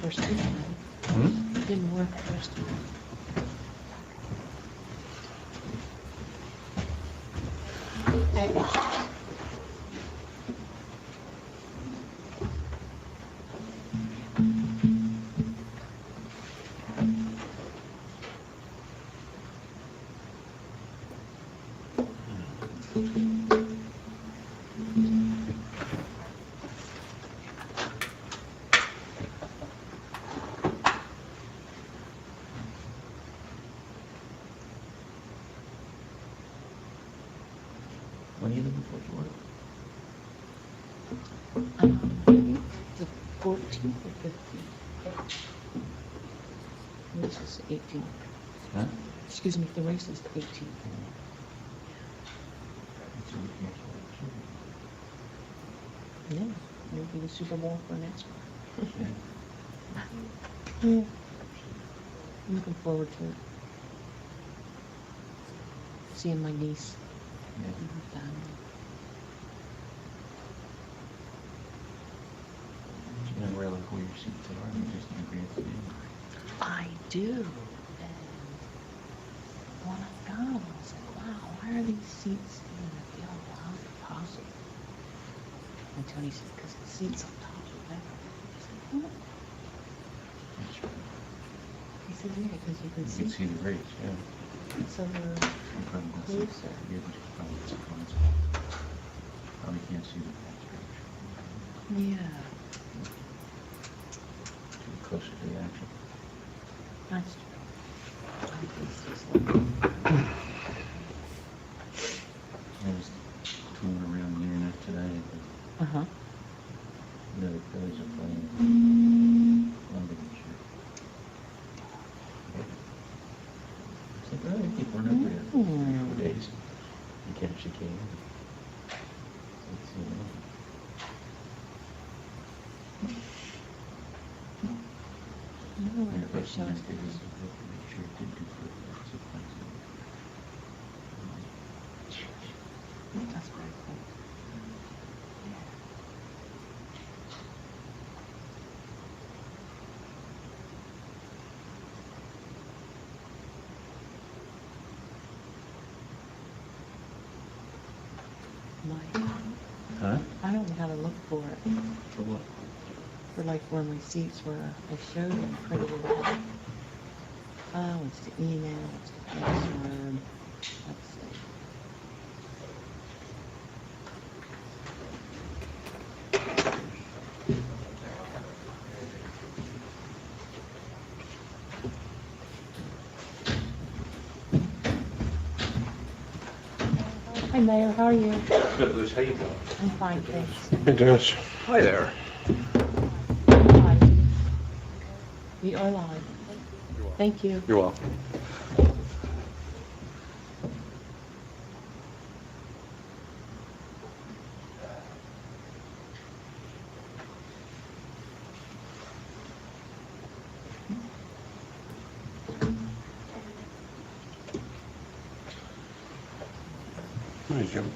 first time. It didn't work first time. When are you looking forward to work? The 14th or 15th. This is the 18th. Huh? Excuse me, the race is the 18th. Yeah, maybe the Super Bowl for next one. Yeah. I'm looking forward to it. Seeing my niece and her family. You know where like where your seats are, and just in advance of you. I do. And when I got them, I was like, wow, why are these seats in the field? How is it possible? And Tony said, because the seat's on top of that. I said, what? He said, yeah, because you can You see. can see the race, yeah. So we're You probably don't see closer. you're able to probably see the probably can't see the fence Yeah, too close to the action. that's true. I think it's just I was touring around the internet today. uh-huh. You know, the Phillies are playing London this year. I said, oh, they keep running up there for 3 days. You catch the game. Let's see. No, And I the wish question I was is, they just look to make sure it did do good. That's very cool. Huh? I don't know how to look for it. For what? For like where my seats were. I showed them, printed it out. Oh, it's the email, it's the password. Let's see. Hi Mayor, how are you? Good, Liz, how you doing? I'm fine, thanks. Hey, Dennis. Hi there. Live. We are live. Thank you. You're welcome. Hi, Jim.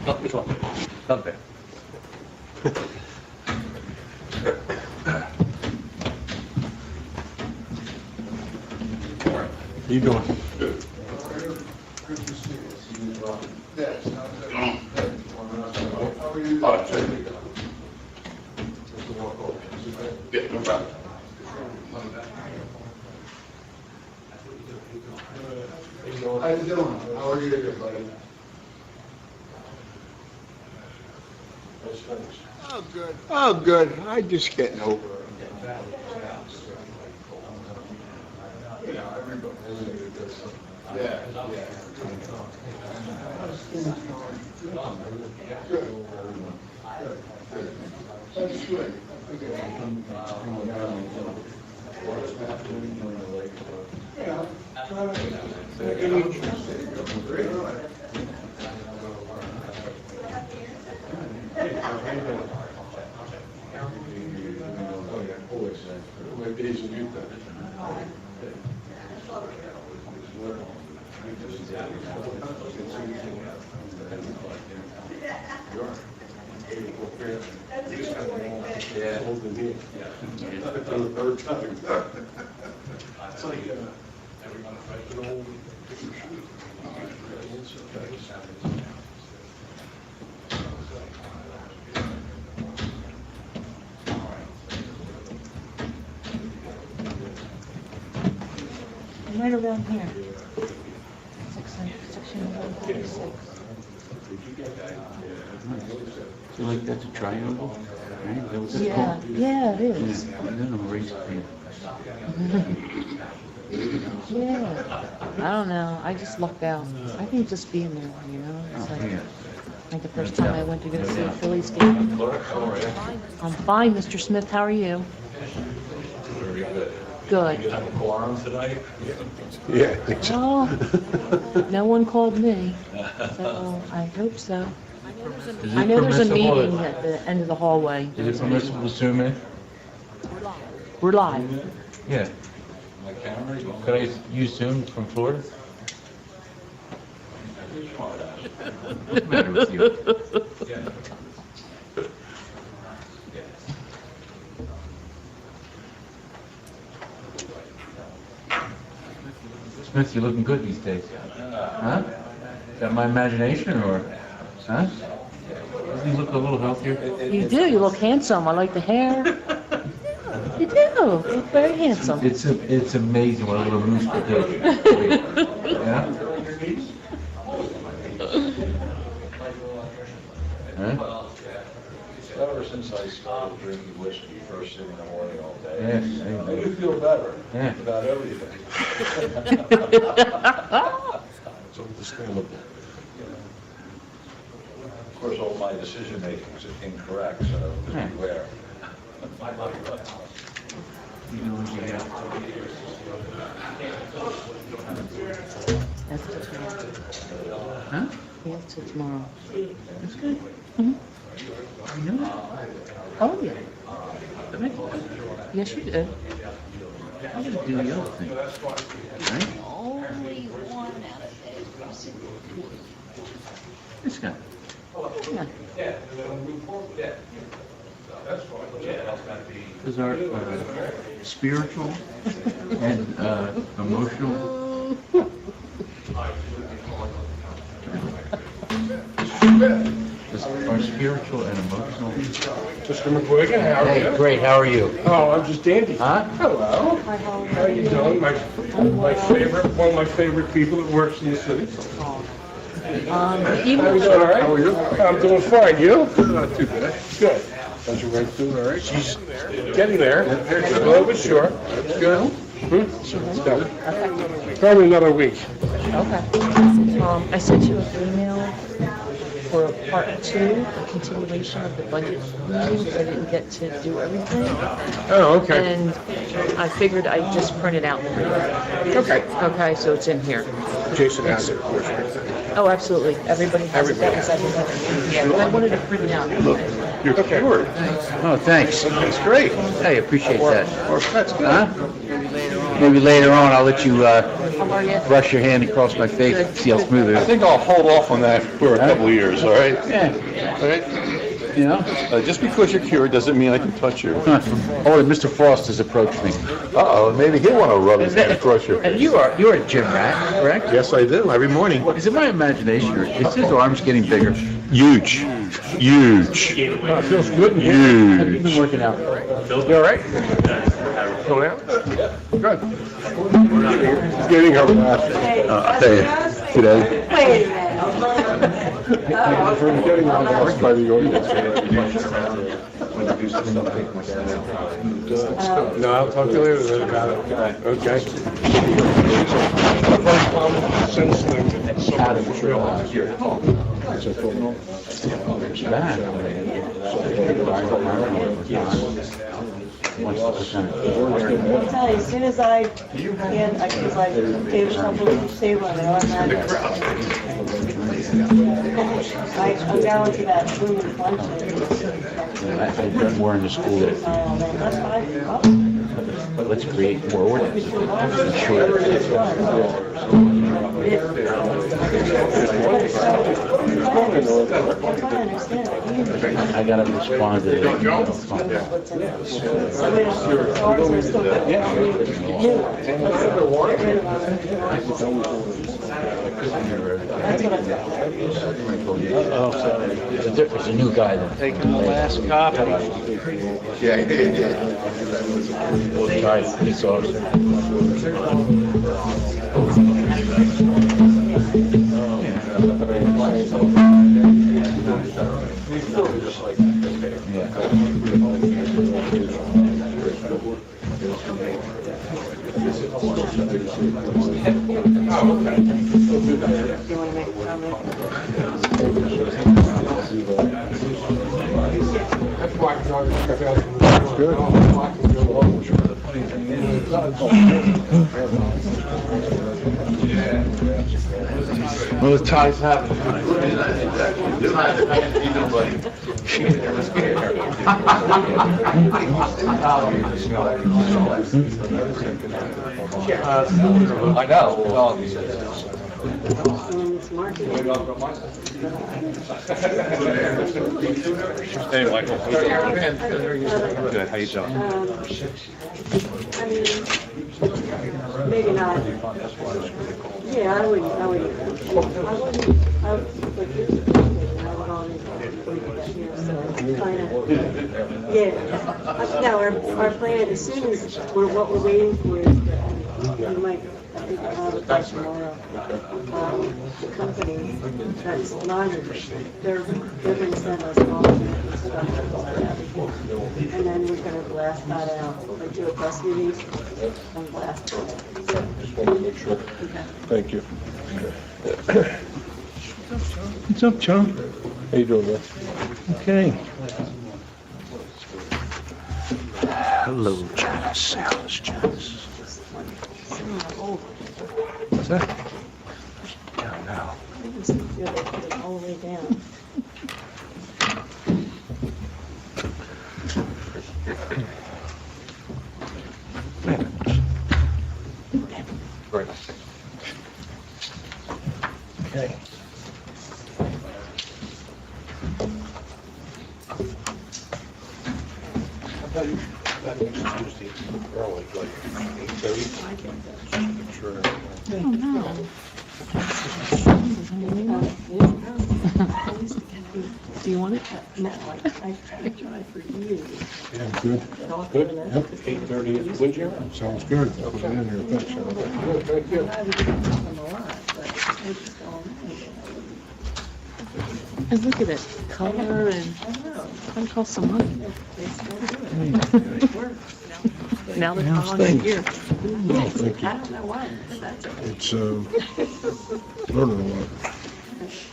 No, which one? Not there. How you doing? Good. Oh, sure. Yeah, no problem. How you doing? How are you, buddy? Oh, good. Oh, good. I'm just getting over it. Yeah, yeah. Good. That's good. Yeah. My days of youth. I'm right around here. Section 146. So like that's a triangle, right? Is that what that's Yeah, called? yeah, it is. Yeah, and then I'll erase it. Yeah. I don't know. I just lucked out. I think just being there, you know? It's Oh, like, yeah. like the first time I went to go see a Phillies game. I'm fine, Mr. Smith. How are you? Very good. Good. You have a quorum tonight? Yeah. Oh, no one called me, so I hope so. Is I it know there's a permissible meeting that- at the end of the hallway. Is it permissible to zoom in? We're live. Yeah. My camera? You want Could I use Zoom from Florida? What's the matter with you? Smith, you're looking good these days. Huh? Is that my imagination or, huh? Doesn't he look a little healthier? You do. You look handsome. I like the hair. You do. You look very handsome. It's amazing what a little moose can do. Yeah? Huh? Ever since I started drinking whiskey first thing in the morning all day, Yes, I do feel better Yeah. about everything. It's understandable. Of course, all my decision making is incorrect, so Yeah. just beware. You know what you have. That's till tomorrow. Huh? Yeah, till tomorrow. That's good. Mhm. You know? Oh, yeah. That makes sense. Yes, you do. I gotta do the other thing. Right? Only one out of This guy. Yeah. Is our spiritual and emotional. Our spiritual and emotional. Mr. McGuigan, how are you? Hey, great. How are you? Oh, I'm just dandy. Huh? Hello. Hi, Holly. How you doing? My favorite, one of my favorite people that works in the city. Even How you doing, all right? How are you? I'm doing fine. You? Not too bad. Good. How's your wife doing, all right? She's getting there. Slow but sure. That's good. Probably another week. Okay. I sent you an email for part 2, a continuation of the budget meeting, because I didn't get to do everything. Oh, okay. And I figured I'd just print it out for you. Okay. Okay, so it's in here. Jason has it, of course. Oh, absolutely. Everybody has it. That was everybody. Yeah, but I wanted to print it out. You're cured. Oh, thanks. That's great. Hey, appreciate that. That's good. Huh? Maybe later on I'll let you How are you? brush your hand across my face, Good. see how smooth it I is. think I'll hold off on that for a couple of years, all right? Yeah, All right? you know? Just because you're cured doesn't mean I can touch you. Oh, and Mr. Frost has approached me. Uh-oh, maybe he'll want to rub his hand across your And face. you're a gym rat, correct? Yes, I do, every morning. Is it my imagination or is his arms getting bigger? Huge. Huge. It feels good and Have you huge. been working out? You all right? Going out? Good. Getting harassed. Hey, today. Wait a minute. I'm getting harassed by the audience. No, I'll talk to you later then about it. Okay. I've had problems since then. Someone was realized. I'll tell you, as soon as I can, because I gave something to the table and I'm down to that room luncheon. I've been wearing the school. That's fine. But let's create more ordinances. Ensure I gotta respond to it. It's a new guy then. Taking the last copy. Sorry, police officer. You wanna make a comment? Well, the ties happen. I know. Well, And it's marketing. Hey, Michael. Good, how you doing? I mean, maybe not. Yeah, I wouldn't, like this, I would always leave that here, so kind of, yeah. Now, our plan, as soon as what we're waiting for is, we might, I think we'll have a call tomorrow. The company that's live, they're gonna send us all the stuff like that. And then we're gonna blast that out, like do a press release and blast it. Okay. Thank you. What's up, John? How you doing, man? Okay. Hello, Janice. Alice, Janice. What's that? Down now. I just feel they put it all the way down. Very nice. Okay. Do you want it? No, I tried for years. Yeah, good. Good, yep, 8:30 at Windjammer. Sounds good. I'll put it in here, thanks, Sean. Good, thank you. I would give them a lot, but I just don't know. And look at it, color and, I don't know. that costs some money. They still do it. It works. Now they're How's following things? here. Oh, thank you. I don't know why, but that's okay. It's, learning a lot.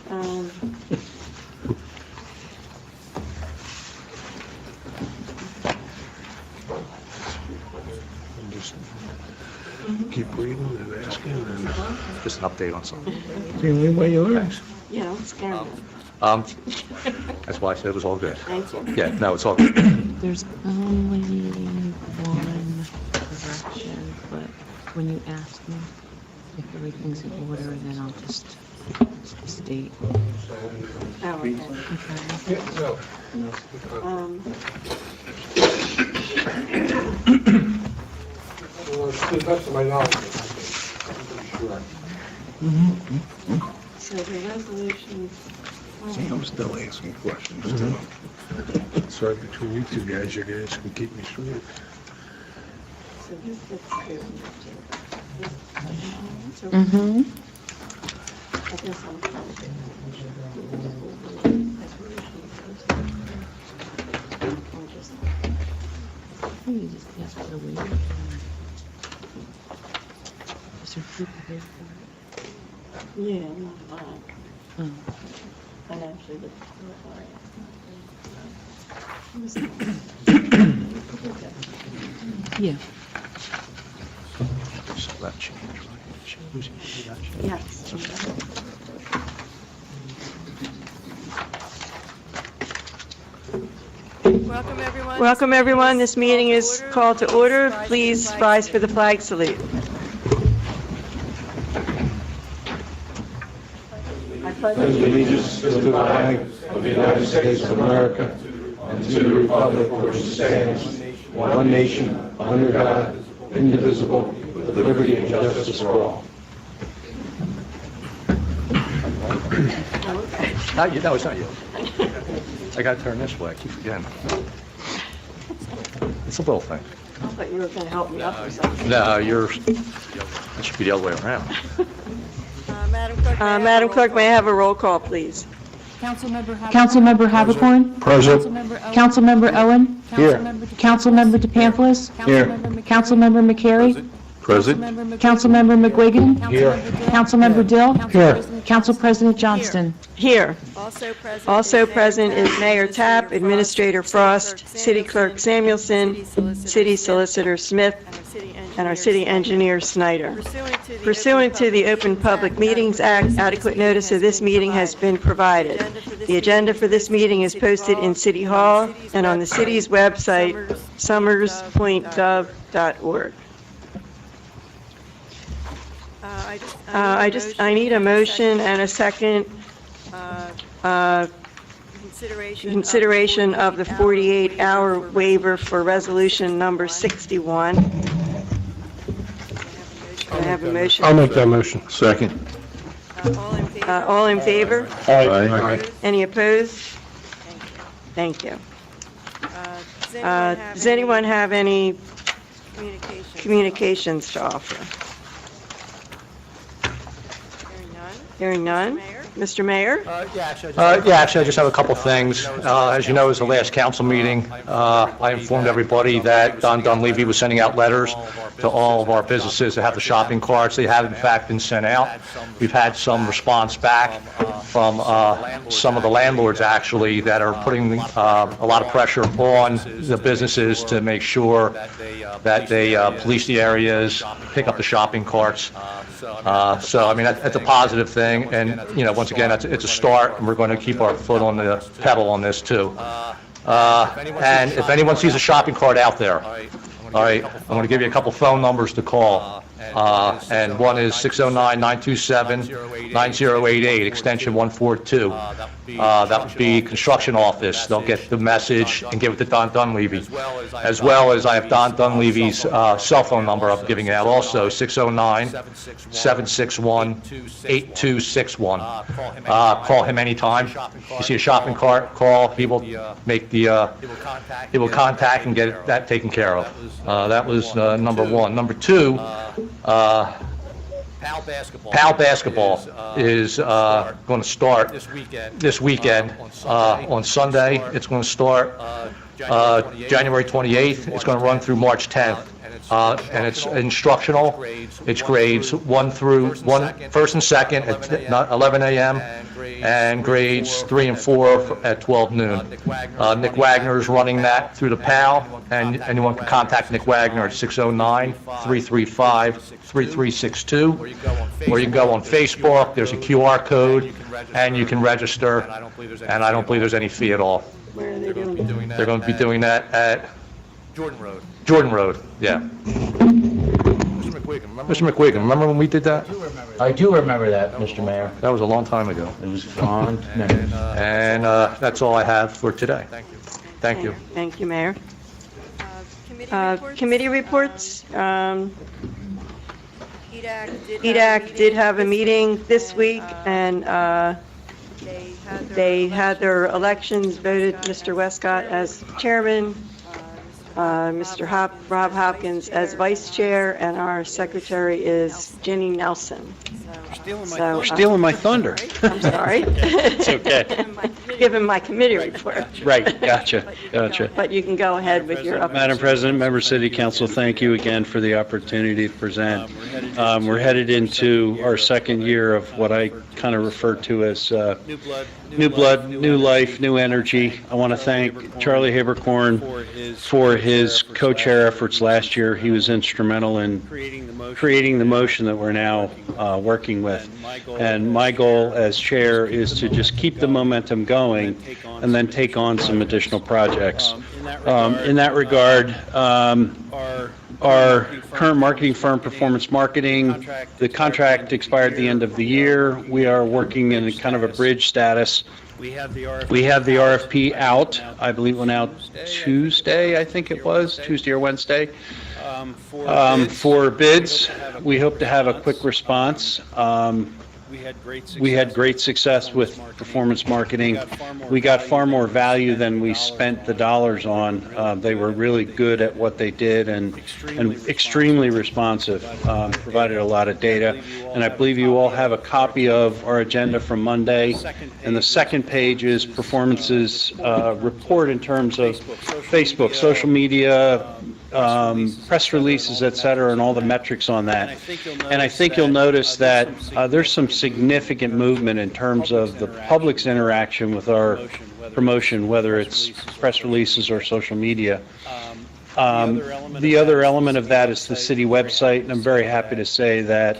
And just keep reading and asking and. Just an update on something. The only way you learn. You know, it's scary. That's why I said it was all good. Thank you. Yeah, no, it's all good. There's only one correction, but when you ask me if everything's in order, then I'll just state. Oh, okay. Well, to the best of my knowledge, I'm pretty sure. So the resolution. See, I'm still asking questions too. Sorry, between you two guys, you guys can keep me straight. So this gets to. So Mm-hmm. I guess I'm. Or just- You just ask for the waiver. Is there proof of it? Yeah, not mine. Oh. I actually looked for it. Yeah. So that changed, right? Changed, that changed. Yes. Well, Welcome, everyone. This meeting is called to order. Please rise for the flag salute. pledge allegiance to the flag of the United States of America and to the republic for which it stands, one nation, under God, indivisible, with liberty and justice for all. Not you, no, it's not you. I gotta turn this way, I keep forgetting. It's a little thing. I thought you were going to help me up or something. No, it should be the other way around. Madam Clerk, may I have a roll call, please? Councilmember Havercorn? Present. Councilmember Owen? Here. Councilmember DePamphlis? Here. Councilmember McCary? Present. Councilmember McGuigan? Here. Councilmember Dill? Here. Council President Johnston? Here. Also present is Mayor Tapp, Administrator Frost, City Clerk Samuelson, City Solicitor Smith, and our City Engineer Snyder. Pursuant to the Open Public Meetings Act, adequate notice of this meeting has been provided. The agenda for this meeting is posted in City Hall and on the city's website, summers.gov.org. I need a motion and a second consideration of the 48-hour waiver for resolution number 61. I have a motion. I'll make that motion. Second. All in favor? Aye. Any opposed? Thank you. Does anyone have any communications to offer? Hearing none? Mr. Mayor? Actually, I just have a couple things. As you know, it was the last council meeting. I informed everybody that Don Dunleavy was sending out letters to all of our businesses that have the shopping carts. They have in fact been sent out. We've had some response back from some of the landlords actually that are putting a lot of pressure on the businesses to make sure that they police the areas, pick up the shopping carts. So, I mean, that's a positive thing, and, you know, once again, it's a start, and we're going to keep our foot on the pedal on this, too. And if anyone sees a shopping cart out there, all right, I'm going to give you a couple phone numbers to call, and one is 609-927-9088, extension 142. That would be construction office. They'll get the message and give it to Don Dunleavy. As well as I have Don Dunleavy's cell phone number I'm giving out also, 609-761-8261. Call him anytime. You see a shopping cart, call. He will make the, he will contact and get that taken care of. That was number one. Number two, PAL Basketball is going to start this weekend on Sunday. It's going to start January 28th. It's going to run through March 10th. And it's instructional. It's grades first and second at 11 a.m. and grades 3 and 4 at 12 noon. Nick Wagner is running that through the PAL, and anyone can contact Nick Wagner at 609-335-3362, or you can go on Facebook. There's a QR code, and you can register, and I don't believe there's any fee at all. Where are they doing it? They're going to be doing that at Jordan Road, yeah. Mr. McQuiggan, remember when we did that? I do remember that, Mr. Mayor. That was a long time ago. It was gone. And that's all I have for today. Thank you. Thank you, Mayor. Committee reports. EDAC did have a meeting this week, and they had their elections, voted Mr. Westcott as chairman, Mr. Rob Hopkins as vice chair, and our secretary is Jenny Nelson. You're stealing my thunder. I'm sorry. It's okay. Give him my committee report. Right, gotcha. But you can go ahead with your update. Madam President, members of City Council, thank you again for the opportunity to present. We're headed into our second year of what I kind of refer to as new blood, new life, new energy. I want to thank Charlie Habercorn for his co-chair efforts last year. He was instrumental in creating the motion that we're now working with. And my goal as chair is to just keep the momentum going and then take on some additional projects. In that regard, our current marketing firm, Performance Marketing, the contract expired at the end of the year. We are working in kind of a bridge status. We have the RFP out. I believe it went out Tuesday, I think it was, Tuesday or Wednesday. For bids, we hope to have a quick response. We had great success with performance marketing. We got far more value than we spent the dollars on. They were really good at what they did and extremely responsive, provided a lot of data. And I believe you all have a copy of our agenda from Monday. And the second page is Performance's report in terms of Facebook, social media, press releases, et cetera, and all the metrics on that. And I think you'll notice that there's some significant movement in terms of the public's interaction with our promotion, whether it's press releases or social media. The other element of that is the city website, and I'm very happy to say that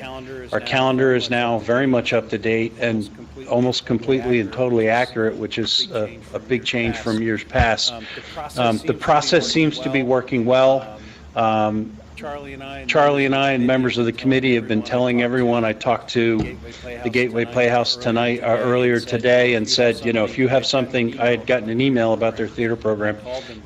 our calendar is now very much up to date and almost completely and totally accurate, which is a big change from years past. The process seems to be working well. Charlie and I and members of the committee have been telling everyone. I talked to the Gateway Playhouse tonight, earlier today, and said, you know, if you have something, I had gotten an email about their theater program,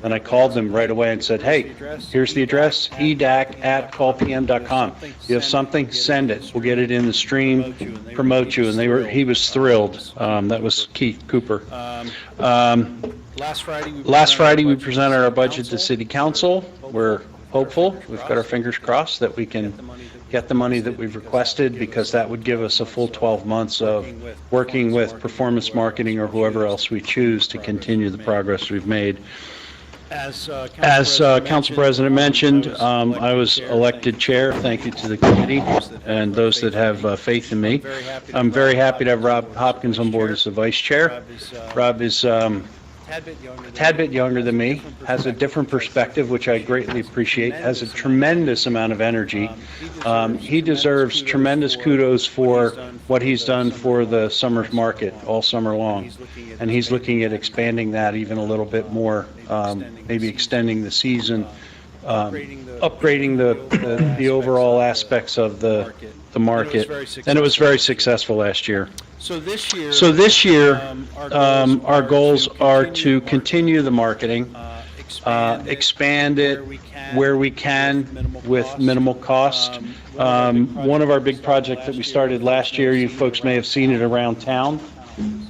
and I called them right away and said, hey, here's the address, edac@callpm.com. You have something, send it. We'll get it in the stream, promote you. And he was thrilled. That was Keith Cooper. Last Friday, we presented our budget to City Council. We're hopeful. We've got our fingers crossed that we can get the money that we've requested, because that would give us a full 12 months of working with performance marketing or whoever else we choose to continue the progress we've made. As Council President mentioned, I was elected chair. Thank you to the committee and those that have faith in me. I'm very happy to have Rob Hopkins on board as the vice chair. Rob is a tad bit younger than me, has a different perspective, which I greatly appreciate, has a tremendous amount of energy. He deserves tremendous kudos for what he's done for the summer's market all summer long. And he's looking at expanding that even a little bit more, maybe extending the season, upgrading the overall aspects of the market. And it was very successful last year. So this year, our goals are to continue the marketing, expand it where we can with minimal cost. One of our big projects that we started last year, you folks may have seen it around town.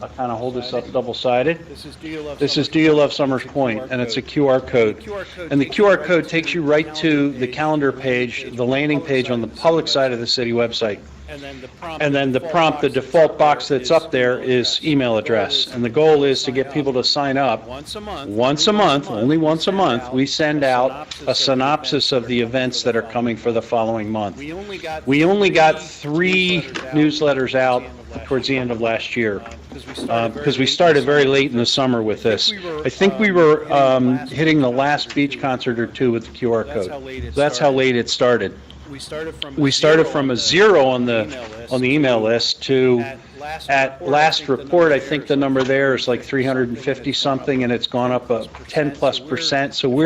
I'll kind of hold this up double-sided. This is Do You Love Summers Point, and it's a QR code. And the QR code takes you right to the calendar page, the landing page on the public side of the city website. And then the prompt, the default box that's up there is email address. And the goal is to get people to sign up. Once a month, only once a month, we send out a synopsis of the events that are coming for the following month. We only got 3 newsletters out towards the end of last year, because we started very late in the summer with this. I think we were hitting the last beach concert or 2 with the QR code. So that's how late it started. We started from a 0 on the email list to, at last report, I think the number there is like 350 something, and it's gone up 10+%. So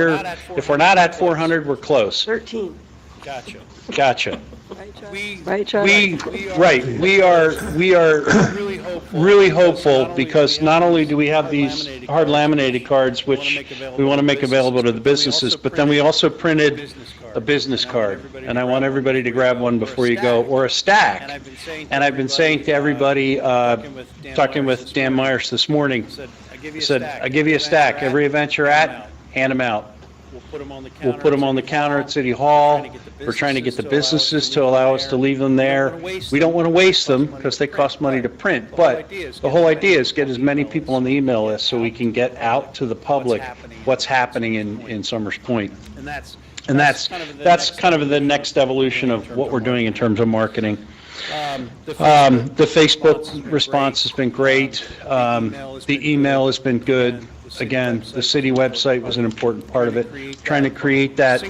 if we're not at 400, we're close. 13. Gotcha. Right, Charlie? We are really hopeful, because not only do we have these hard laminated cards, which we want to make available to the businesses, but then we also printed a business card, and I want everybody to grab one before you go, or a stack. And I've been saying to everybody, talking with Dan Myers this morning, I said, I give you a stack. Every event you're at, hand them out. We'll put them on the counter at City Hall. We're trying to get the businesses to allow us to leave them there. We don't want to waste them because they cost money to print, but the whole idea is get as many people on the email list so we can get out to the public what's happening in Summers Point. And that's kind of the next evolution of what we're doing in terms of marketing. The Facebook response has been great. The email has been good. Again, the city website was an important part of it, trying to create that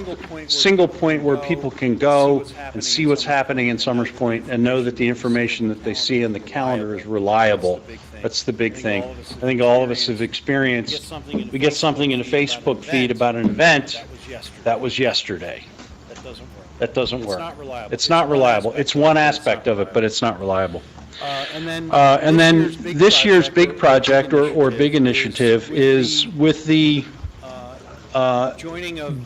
single point where people can go and see what's happening in Summers Point and know that the information that they see on the calendar is reliable. That's the big thing. I think all of us have experienced, we get something in a Facebook feed about an event, that was yesterday. That doesn't work. It's not reliable. It's one aspect of it, but it's not reliable. And then this year's big project or big initiative is with the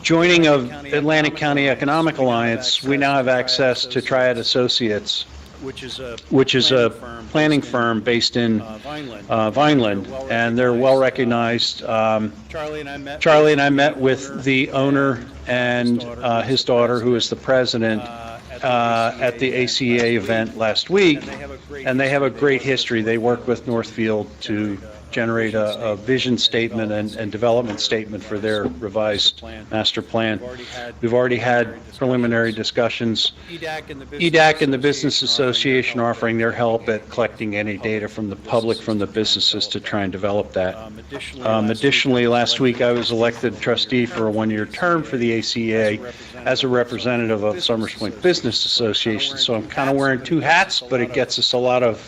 joining of Atlantic County Economic Alliance. We now have access to Triad Associates, which is a planning firm based in Vineland, and they're well recognized. Charlie and I met with the owner and his daughter, who is the president, at the ACA event last week, and they have a great history. They work with Northfield to generate a vision statement and development statement for their revised master plan. We've already had preliminary discussions. EDAC and the Business Association are offering their help at collecting any data from the public, from the businesses, to try and develop that. Additionally, last week I was elected trustee for a one-year term for the ACA as a representative of Summers Point Business Association. So I'm kind of wearing two hats, but it gets us a lot of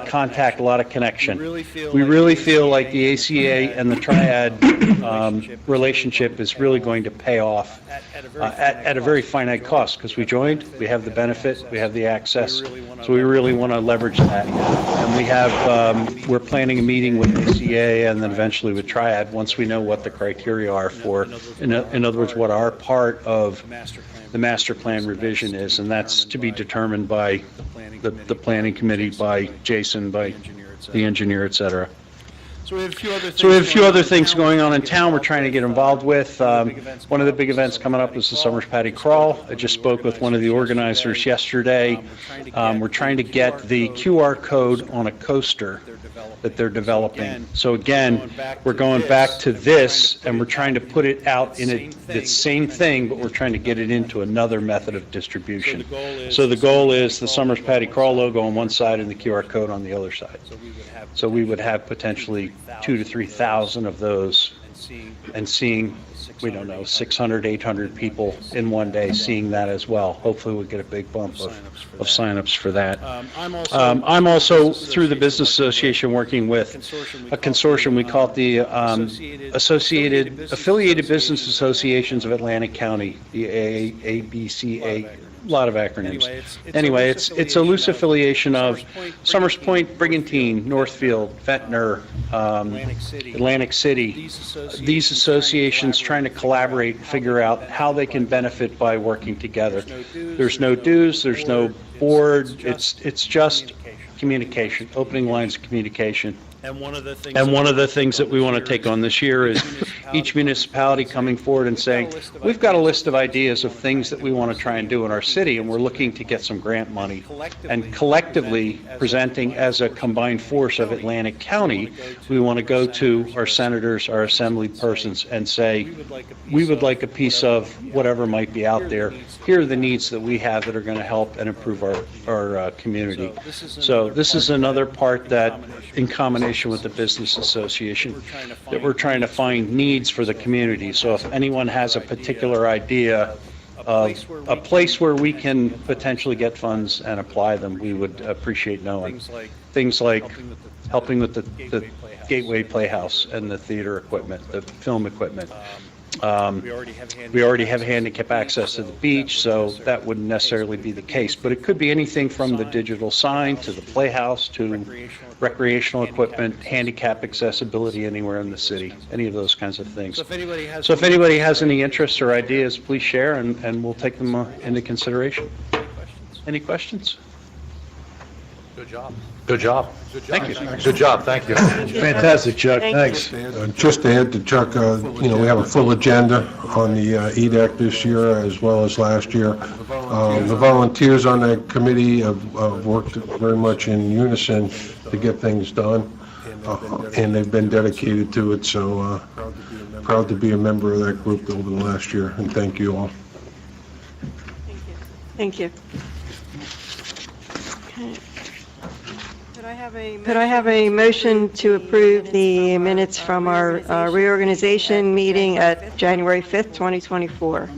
contact, a lot of connection. We really feel like the ACA and the Triad relationship is really going to pay off at a very finite cost, because we joined, we have the benefit, we have the access, so we really want to leverage that. And we have, we're planning a meeting with ACA and then eventually with Triad once we know what the criteria are for, in other words, what our part of the master plan revision is, and that's to be determined by the planning committee, by Jason, by the engineer, et cetera. So we have a few other things going on in town we're trying to get involved with. One of the big events coming up is the Summers Patty Crawl. I just spoke with one of the organizers yesterday. We're trying to get the QR code on a coaster that they're developing. So again, we're going back to this, and we're trying to put it out in the same thing, but we're trying to get it into another method of distribution. So the goal is the Summers Patty Crawl logo on one side and the QR code on the other side. So we would have potentially 2,000 to 3,000 of those, and seeing, we don't know, 600, 800 people in one day seeing that as well. Hopefully we'll get a big bump of signups for that. I'm also, through the Business Association, working with a consortium. We call it the Affiliated Business Associations of Atlantic County, the ABCA. A lot of acronyms. Anyway, it's a loose affiliation of Summers Point, Brigantine, Northfield, Ventnor, Atlantic City. These associations trying to collaborate and figure out how they can benefit by working together. There's no dues, there's no board, it's just communication, opening lines of communication. And one of the things that we want to take on this year is each municipality coming forward and saying, we've got a list of ideas of things that we want to try and do in our city, and we're looking to get some grant money. And collectively presenting as a combined force of Atlantic County, we want to go to our senators, our assembly persons, and say, we would like a piece of whatever might be out there. Here are the needs that we have that are going to help and improve our community. So this is another part that, in combination with the Business Association, that we're trying to find needs for the community. So if anyone has a particular idea of a place where we can potentially get funds and apply them, we would appreciate knowing. Things like helping with the Gateway Playhouse and the theater equipment, the film equipment. We already have handicap access to the beach, so that wouldn't necessarily be the case. But it could be anything from the digital sign to the playhouse to recreational equipment, handicap accessibility anywhere in the city, any of those kinds of things. So if anybody has any interests or ideas, please share, and we'll take them into consideration. Any questions? Good job. Good job. Thank you. Good job, thank you. Fantastic, Chuck, thanks. Just to add to Chuck, we have a full agenda on the EDAC this year as well as last year. The volunteers on that committee have worked very much in unison to get things done, and they've been dedicated to it, so proud to be a member of that group over the last year, and thank you all. Thank you. Could I have a motion to approve the minutes from our reorganization meeting at January 5th, 2024?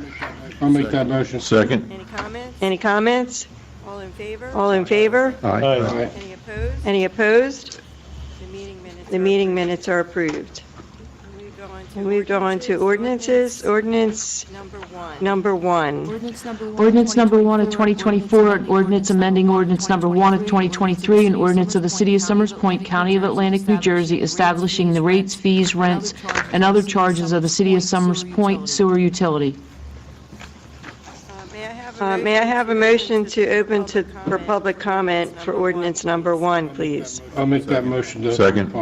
I'll make that motion. Second. Any comments? Any comments? All in favor? All in Aye. favor? Aye. Any opposed? Any opposed? The meeting minutes are approved. And we go on to ordinances. Ordinance number one. Ordinance number 1 of 2024, an ordinance amending ordinance number 1 of 2023, an ordinance of the City of Summers Point, County of Atlantic, New Jersey, establishing the rates, fees, rents, and other charges of the City of Summers Point sewer utility. May I have a motion to open for public comment for ordinance number one, please? I'll make that motion to. Second.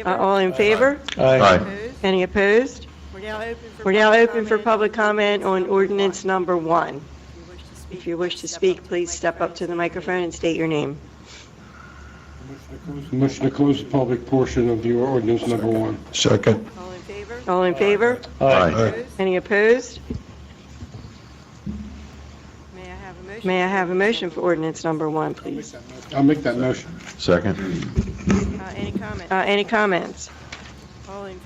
All in favor? Aye. Any opposed? We're now open for public comment on ordinance number one. If you wish to speak, please step up to the microphone and state your name. Motion to close the public portion of the ordinance number one. Second. All in favor? Aye. Any opposed? May I have a motion for ordinance number one, please? I'll make that motion. Second. Any comments? All in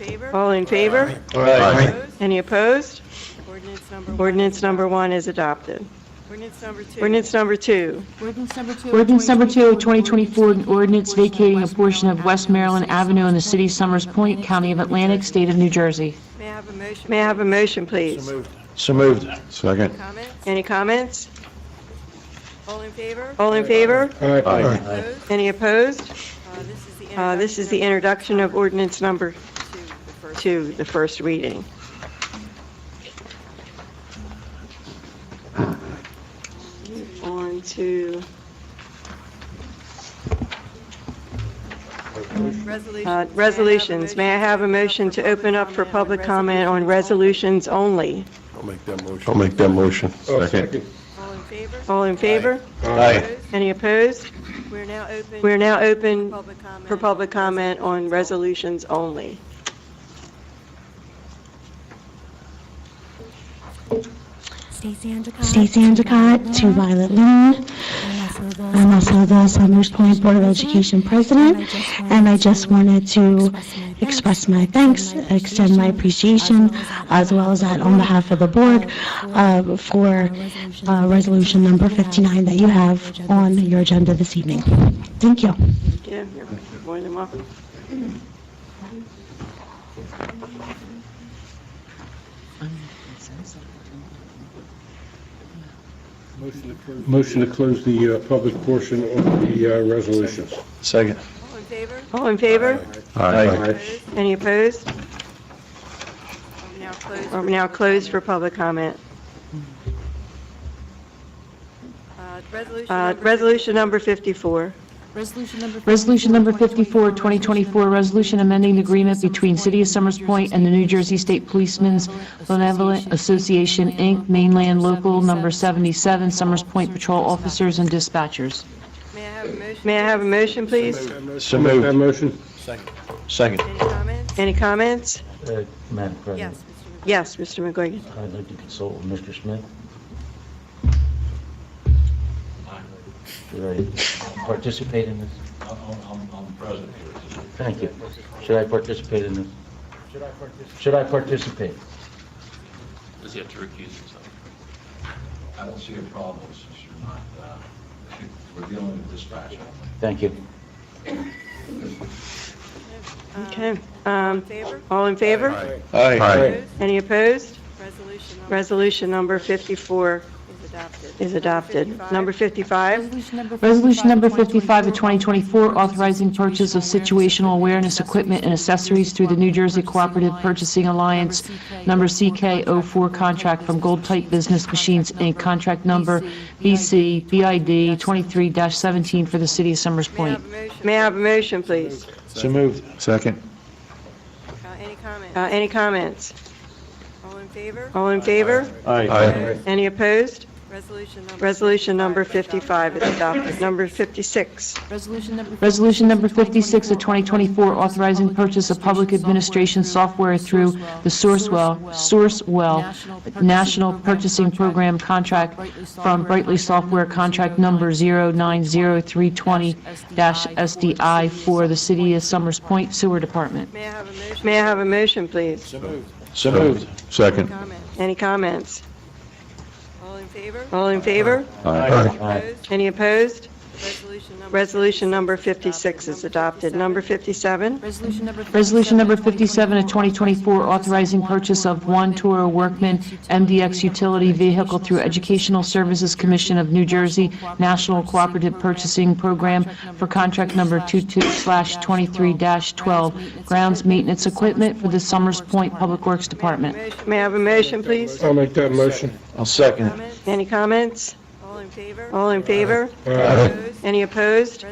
favor? Aye. Any opposed? Ordinance number one is adopted. Ordinance number two. Ordinance number 2 of 2024, an ordinance vacating a portion of West Maryland Avenue in the City of Summers Point, County of Atlantic, State of New Jersey. May I have a motion, please? So moved. Second. Any comments? All in favor? Aye. Any opposed? This is the introduction of ordinance number two, the first reading. On to resolutions. May I have a motion to open up for public comment on resolutions only? I'll make that motion. Second. All in favor? Aye. Any opposed? We're now open for public comment on resolutions only. Stacey Endicott to Violet Loon. I'm also the Summers Point Board of Education President, and I just wanted to express my thanks, extend my appreciation, as well as that on behalf of the board for resolution number 59 that you have on your agenda this evening. Thank you. Yeah, you're more than welcome. Motion to close the public portion of the resolutions. Second. All in favor? Aye. Any opposed? We're now closed for public comment. Resolution number 54. Resolution number 54, 2024, resolution amending the agreement between City of Summers Point and the New Jersey State Policemen's Benevolent Association, Inc., Mainland Local Number 77, Summers Point Patrol Officers and Dispatchers. May I have a motion, please? So Make that moved. motion. Second. Any comments? Madam President, Yes, Mr. McGuigan. I'd like to consult with Mr. Smith. Should I participate in this? I'm present here. Thank you. Should I participate in this? Should I participate? Does he have to recuse himself? I don't see a problem since you're not, we're dealing with dispatch only. Thank you. Okay. All in favor? Aye. Any opposed? Resolution number 54 is adopted. Number 55. Resolution number 55 of 2024, authorizing purchase of situational awareness equipment and accessories through the New Jersey Cooperative Purchasing Alliance, number CK04 contract from Gold Type Business Machines, Inc., contract number BC BID 23-17 for the City of Summers Point. May I have a motion, please? So moved. Second. Any comments? All in favor? Aye. Any opposed? Resolution number 55 is adopted. Number 56. Resolution number 56 of 2024, authorizing purchase of public administration software through the Sourcewell National Purchasing Program contract from Brightly Software, contract number 090320-SDI for the City of Summers Point Sewer Department. May I have a motion, please? So moved. Second. Any comments? All in favor? Aye. Any opposed? Resolution number 56 is adopted. Number 57. Resolution number 57 of 2024, authorizing purchase of one Toro Workman MDX utility vehicle through Educational Services Commission of New Jersey National Cooperative Purchasing Program for contract number 22/23-12, grounds maintenance equipment for the Summers Point Public Works Department. May I have a motion, please? I'll make that motion. I'll second it. Any comments? All in favor? Any opposed?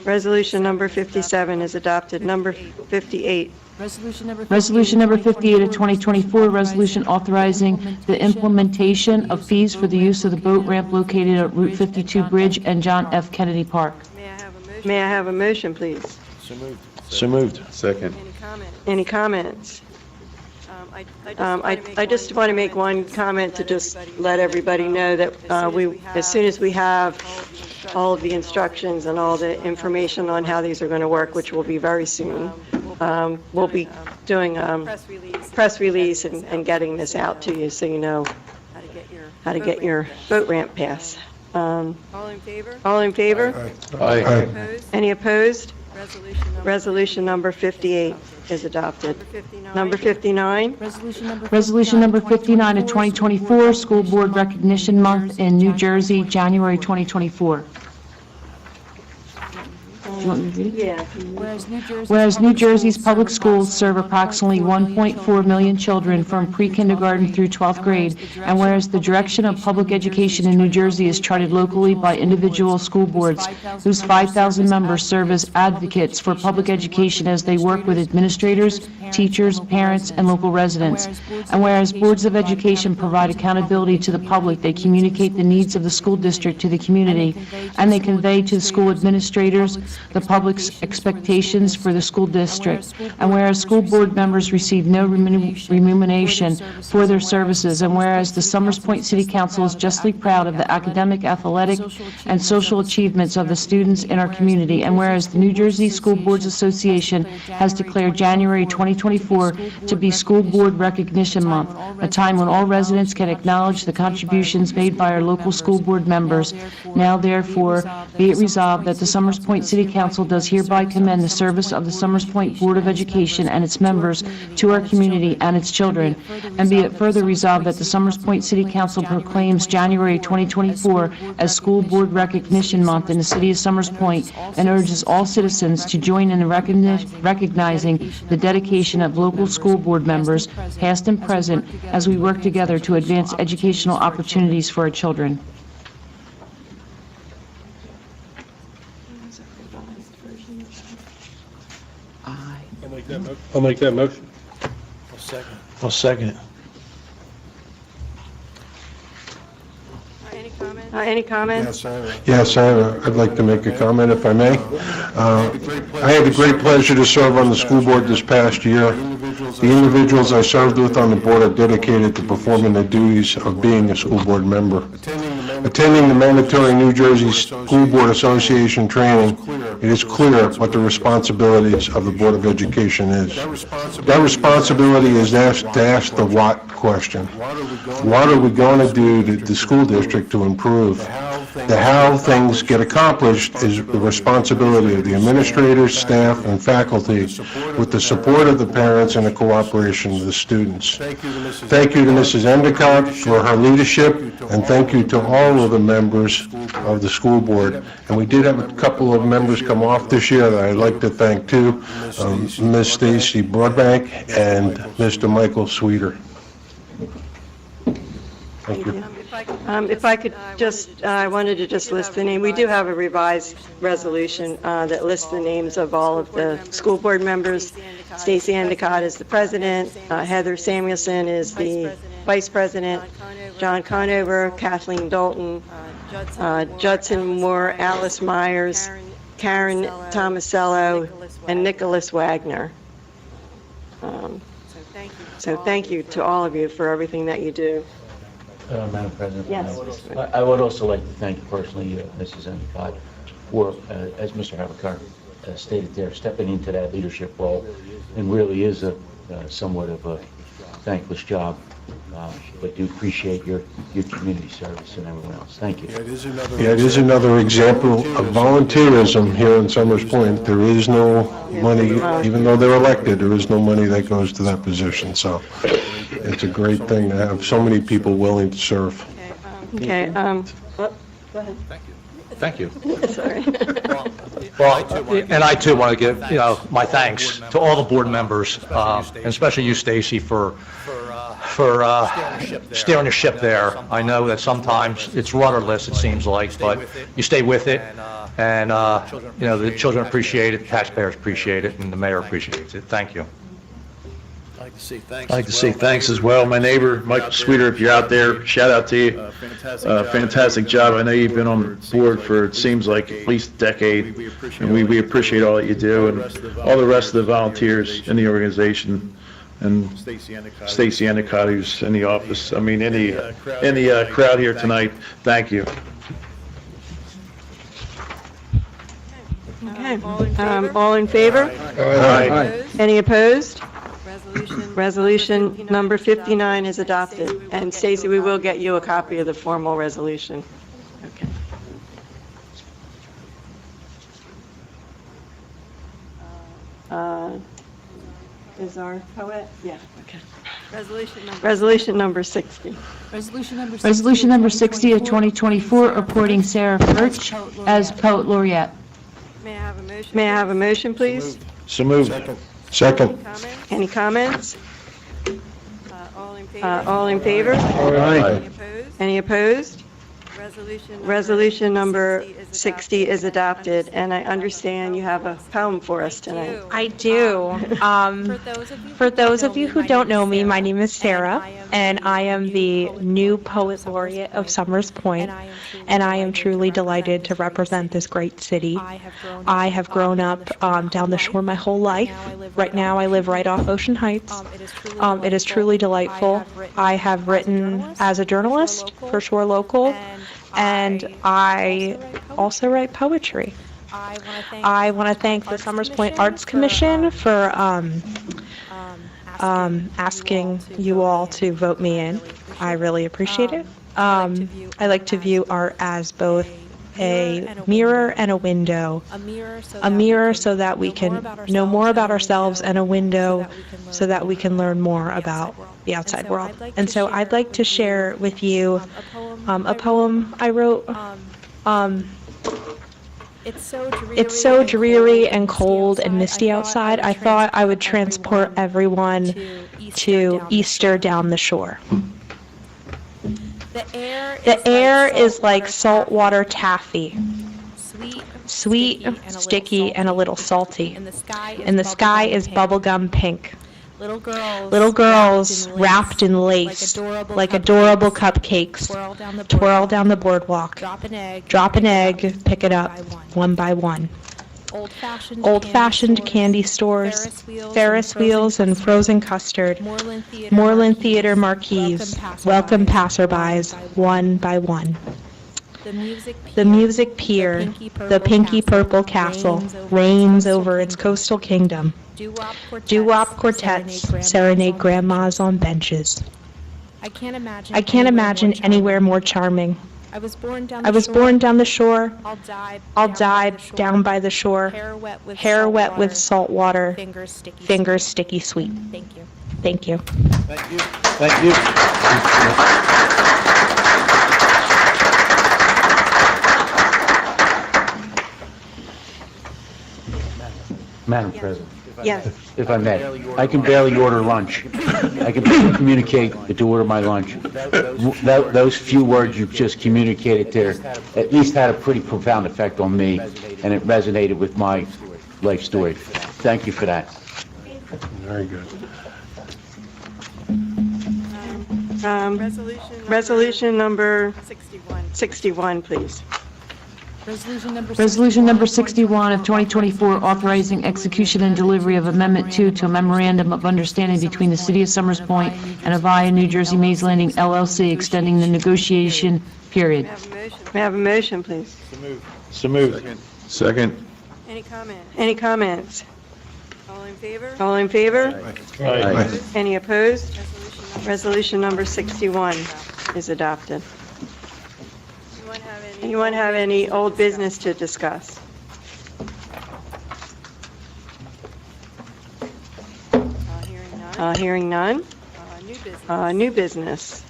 Resolution number 57 is adopted. Number 58. Resolution number 58 of 2024, resolution authorizing the implementation of fees for the use of the boat ramp located at Route 52 Bridge and John F. Kennedy Park. May I have a motion, please? So moved. Second. Any comments? I just want to make one comment to just let everybody know that as soon as we have all of the instructions and all the information on how these are going to work, which will be very soon, we'll be doing press release and getting this out to you so you know how to get your boat ramp pass. All in favor? Aye. Any opposed? Resolution number 58 is adopted. Number 59. Resolution number 59 of 2024, School Board Recognition Month in New Jersey, January 2024. Do you want me to read it? Yeah. Whereas New Jersey's public schools serve approximately 1.4 million children from pre-kindergarten through 12th grade, and whereas the direction of public education in New Jersey is charted locally by individual school boards, whose 5,000 members serve as advocates for public education as they work with administrators, teachers, parents, and local residents. And whereas boards of education provide accountability to the public, they communicate the needs of the school district to the community, and they convey to the school administrators the public's expectations for the school district. And whereas school board members receive no remuneration for their services, and whereas the Summers Point City Council is justly proud of the academic, athletic, and social achievements of the students in our community, and whereas the New Jersey School Boards Association has declared January 2024 to be School Board Recognition Month, a time when all residents can acknowledge the contributions made by our local school board members. Now therefore, be it resolved that the Summers Point City Council does hereby commend the service of the Summers Point Board of Education and its members to our community and its children. And be it further resolved that the Summers Point City Council proclaims January 2024 as School Board Recognition Month in the city of Summers Point and urges all citizens to join in recognizing the dedication of local school board members, past and present, as we work together to advance educational opportunities for our children. I'll make that motion. I'll second it. Any comments? Yes, I'd like to make a comment if I may. I had the great pleasure to serve on the school board this past year. The individuals I served with on the board are dedicated to performing the duties of being a school board member. Attending the mandatory New Jersey School Board Association training, it is clear what the responsibilities of the Board of Education is. That responsibility is to ask the what question. What are we going to do to the school district to improve? The how things get accomplished is the responsibility of the administrators, staff, and faculty with the support of the parents and the cooperation of the students. Thank you to Mrs. Endicott for her leadership, and thank you to all of the members of the school board. And we did have a couple of members come off this year that I'd like to thank too, Ms. Stacy Broadbank and Mr. Michael Sweeter. Thank you. If I could just, I wanted to just list the name. We do have a revised resolution that lists the names of all of the school board members. Stacy Endicott is the president, Heather Samuelson is the vice president, John Conover, Kathleen Dalton, Judson Moore, Alice Myers, Karen Tomasello, and Nicholas Wagner. So thank you to all of you for everything that you do. Madam President? Yes. I would also like to thank personally Mrs. Endicott for, as Mr. Havakar stated there, stepping into that leadership role, and really is a somewhat of a thankless job, but do appreciate your community service and everyone else. Thank you. Yeah, it is another example of volunteerism here in Summers Point. There is no money, even though they're elected, there is no money that goes to that position. So it's a great thing to have so many people willing to serve. Okay, go ahead. Thank you. Sorry. Well, and I too want to give, my thanks to all the board members, and especially you, Stacy, for steering the ship there. I know that sometimes it's rudderless, it seems like, but you stay with it, and, the children appreciate it, the taxpayers appreciate it, and the mayor appreciates it. Thank you. I'd like to say thanks as well. My neighbor, Michael Sweeter, if you're out there, shout out to you. Fantastic job. I know you've been on board for, it seems like, at least a decade, and we appreciate all that you do, and all the rest of the volunteers in the organization, and Stacy Endicott, who's in the office, in the crowd here tonight. Thank you. Okay, all in favor? Aye. Any opposed? Resolution number 59 is adopted. And Stacy, we will get you a copy of the formal resolution. Okay. Is our poet? Yeah, okay. Resolution number 60. Resolution number 60 of 2024, appointing Sarah Birch as Poet Laureate. May I have a motion, please? So moved. Second. Any comments? All in favor? Aye. Any opposed? Resolution number 60 is adopted, and I understand you have a poem for us tonight. I do. For those of you who don't know me, my name is Sarah, and I am the new Poet Laureate of Summers Point, and I am truly delighted to represent this great city. I have grown up down the shore my whole life. Right now, I live right off Ocean Heights. It is truly delightful. I have written as a journalist for Shore Local, and I also write poetry. I want to thank the Summers Point Arts Commission for asking you all to vote me in. I really appreciate it. I like to view art as both a mirror and a window. A mirror so that we can know more about ourselves, and a window so that we can learn more about the outside world. And so I'd like to share with you a poem I wrote. It's so dreary and cold and misty outside. I thought I would transport everyone to Easter down the shore. The air is like saltwater taffy, sweet, sticky, and a little salty. And the sky is bubblegum pink. Little girls wrapped in lace, like adorable cupcakes, twirl down the boardwalk. Drop an egg, pick it up, one by one. Old-fashioned candy stores, Ferris wheels and frozen custard, Moreland Theater marquees, welcome passerbys, one by one. The music pier, the pinky purple castle, reigns over its coastal kingdom. Doo-wop quartets serenade grandmas on benches. I can't imagine anywhere more charming. I was born down the shore. I'll die down by the shore. Hair wet with salt water. Fingers sticky sweet. Thank you. Thank you. Madam President, Yes. If I may. I can barely order lunch. I can barely communicate to order my lunch. Those few words you've just communicated there at least had a pretty profound effect on me, and it resonated with my life story. Thank you for that. Very good. Resolution number 61, please. Resolution number 61 of 2024, authorizing execution and delivery of Amendment 2 to a memorandum of understanding between the City of Summers Point and Avaya New Jersey Maze Landing LLC, extending the negotiation period. May I have a motion, please? So moved. Second. Any comments? All in favor? Aye. Any opposed? Resolution number 61 is adopted. Anyone have any old business to discuss? Hearing none. New business.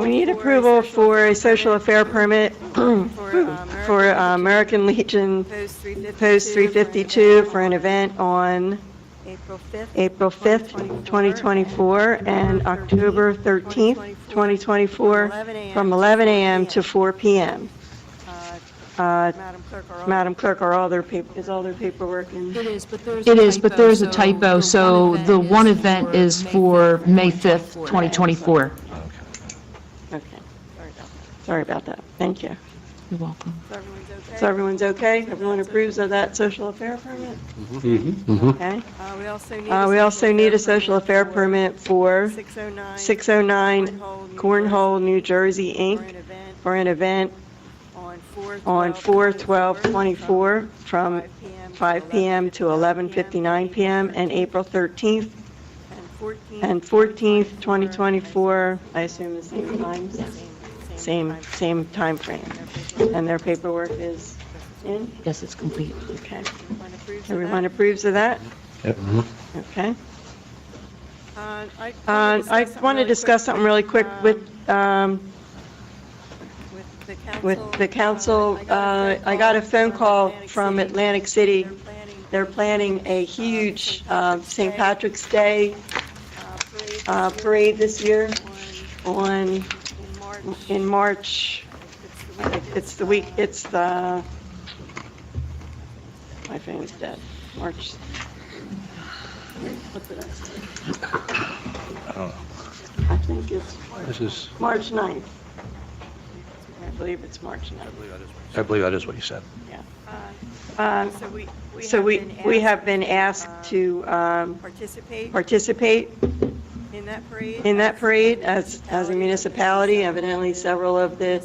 We need approval for a social affair permit for American Legion Post 352 for an event on April 5th, 2024, and October 13th, 2024, from 11 a.m. to 4 p.m. Madam Clerk, is all their paperwork in? It is, but there's a typo, so the one event is for May 5th, 2024. Okay. Sorry about that. Thank you. You're welcome. So everyone's okay? Everyone approves of that social affair permit? Okay. We also need a social affair permit for 609 Cornhole, New Jersey, Inc., for an event on 4/12/24 from 5 p.m. to 11:59 p.m. and April 13th and 14th, 2024, I assume the same times? Same time frame. And their paperwork is in? Yes, it's complete. Okay. Everyone approves of that? Yep. Okay. I want to discuss something really quick with the council. I got a phone call from Atlantic City. They're planning a huge St. Patrick's Day parade this year in March. My phone's dead. March. What did I say? I think it's March 9th. I believe it's March 9th. I believe that is what you said. Yeah. So we have been asked to participate in that parade as a municipality. Evidently, several of the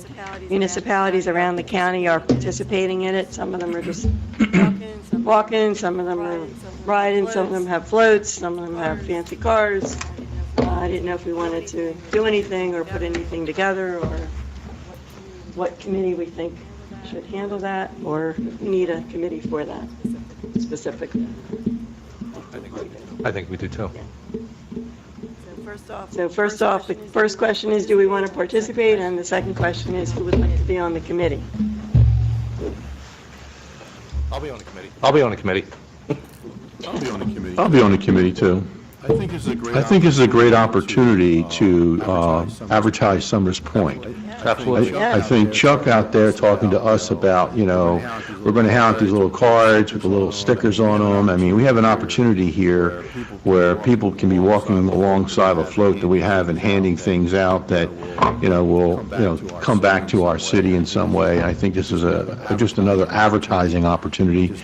municipalities around the county are participating in it. Some of them are just walking, some of them are riding, some of them have floats, some of them have fancy cars. I didn't know if we wanted to do anything or put anything together, or what committee we think should handle that, or if we need a committee for that specifically. I think we do too. So first off, the first question is, do we want to participate? And the second question is, who would like to be on the committee? I'll be on the committee. I'll be on the committee. I'll be on the committee too. I think this is a great opportunity to advertise Summers Point. Absolutely. I think Chuck out there talking to us about, we're going to hand out these little cards with the little stickers on them. I mean, we have an opportunity here where people can be walking alongside a float that we have and handing things out that, will, come back to our city in some way. I think this is just another advertising opportunity.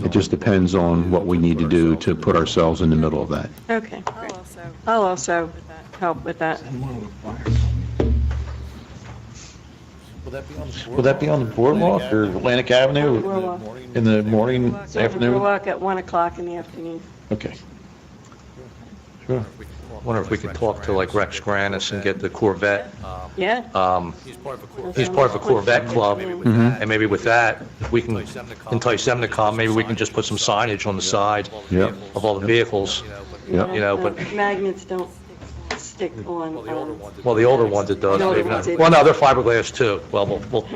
It just depends on what we need to do to put ourselves in the middle of that. Okay, great. I'll also help with that. Will that be on the boardwalk or Atlantic Avenue Boardwalk. in the morning, So afternoon? we'll walk at 1 o'clock in the afternoon. Okay. Sure. Wonder if we could talk to like Rex Granis and get the Corvette. Yeah? He's part of a Corvette club, and maybe with that, if we can entice them to come, maybe we can just put some signage on the side Yep. of all the vehicles, Yep. but Magnets don't stick on, Well, the older ones it does, The older maybe ones not. it Well, no, does. they're fiberglass too. Well, we'll,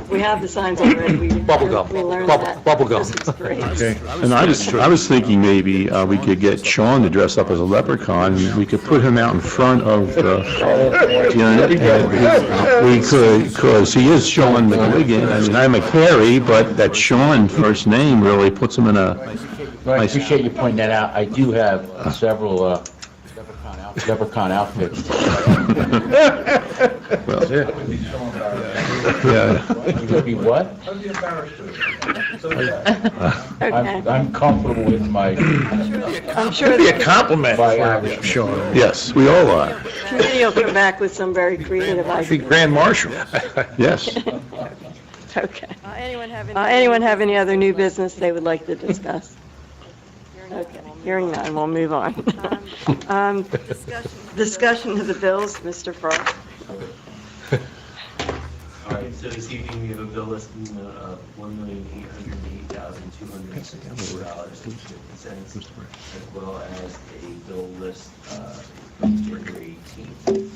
we have the signs already. bubble gum, We learned bubble, that. bubble gum. This is great. Okay. And I was thinking maybe we could get Sean to dress up as a leprechaun, and we could put him out in front of the, we could, because he is Sean McGuigan. I mean, I'm a Carey, but that Sean first name really puts him in a, Well, I appreciate you pointing that out. I do have several leprechaun outfits. well, Yeah. You could be what? I'd be embarrassed to. Okay. I'm comfortable with my I'm sure be a the compliment for Sean. Yes, we all are. committee will come back with some very creative Be ideas. Grand Marshal. Yes. Okay. Anyone have any other new business they would like to discuss? Okay, hearing none, we'll move on. Discussion of the bills, Mr. Frost. All right, so this evening we have a bill listing of $1,808,264.50, as well as a bill list from January 18th in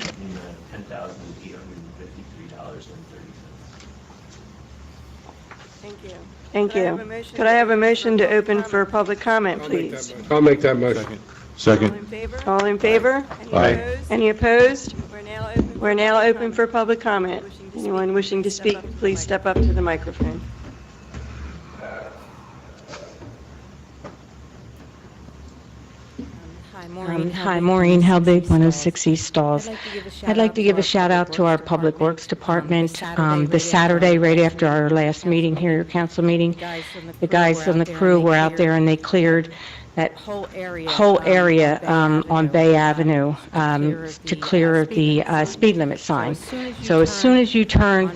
$10,853.30. Thank you. Could I have a motion to open for public comment, please? I'll make that motion. Second. All in favor? Aye. Any opposed? We're now open for public comment. Anyone wishing to speak, please step up to the microphone. Hi, Maureen Helbig, 106 East Stalls. I'd like to give a shout out to our Public Works Department. This Saturday, right after our last meeting here, your council meeting, the guys on the crew were out there and they cleared that whole area on Bay Avenue to clear the speed limit sign. So as soon as you turn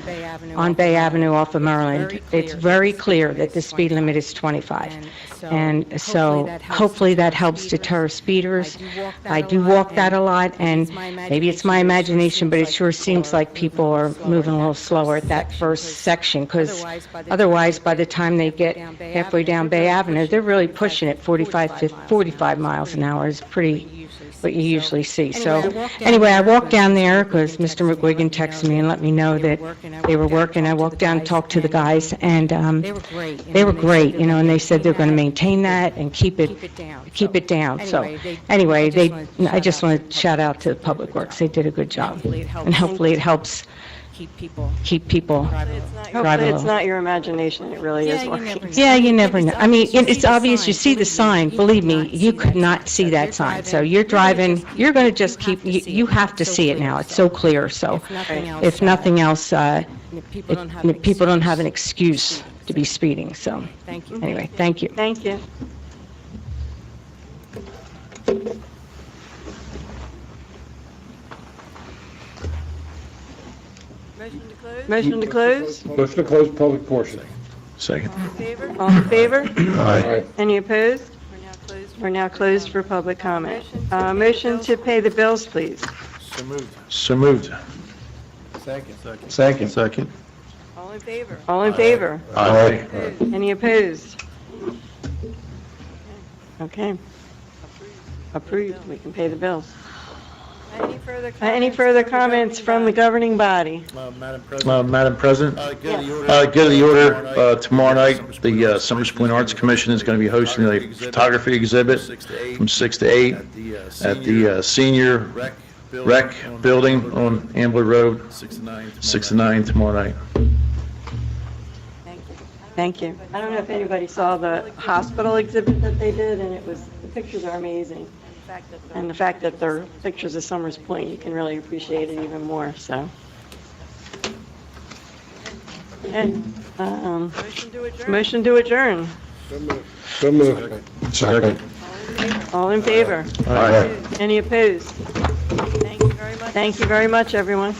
on Bay Avenue off of Maryland, it's very clear that the speed limit is 25. And so hopefully that helps deter speeders. I do walk that a lot, and maybe it's my imagination, but it sure seems like people are moving a little slower at that first section, because otherwise, by the time they get halfway down Bay Avenue, they're really pushing it 45 miles an hour. Is pretty what you usually see. So anyway, I walked down there because Mr. McGuigan texted me and let me know that they were working. I walked down and talked to the guys, and they were great, you know, and they said they're going to maintain that and keep it down. So anyway, I just want to shout out to Public Works. They did a good job, and hopefully it helps keep people Hopefully driving it's low. not your imagination, it really is working. Yeah, you never know. I mean, it's obvious. You see the sign. Believe me, you could not see that sign. So you're driving, you're going to just you have to see it now. It's so clear. So if nothing else, people don't have an excuse to be speeding. So anyway, thank you. Thank you. Motion to close? Motion to close public portion. Second. All in favor? Aye. Any opposed? We're now closed for public comment. Motion to pay the bills, please. So moved. Second. Second. All in favor? Aye. Any opposed? Okay. Approved. We can pay the bills. Any further comments from the governing body? Madam President, get the order, tomorrow night, the Summers Point Arts Commission is going to be hosting a photography exhibit from 6 to 8 at the Senior Rec Building on Ambler Road, 6 to 9 tomorrow night. Thank you. I don't know if anybody saw the hospital exhibit that they did, and the pictures are amazing. And the fact that they're pictures of Summers Point, you can really appreciate it even more, so. Okay. Motion to adjourn. So moved. Second. All in favor? Aye. Any opposed? Thank you very much, everyone.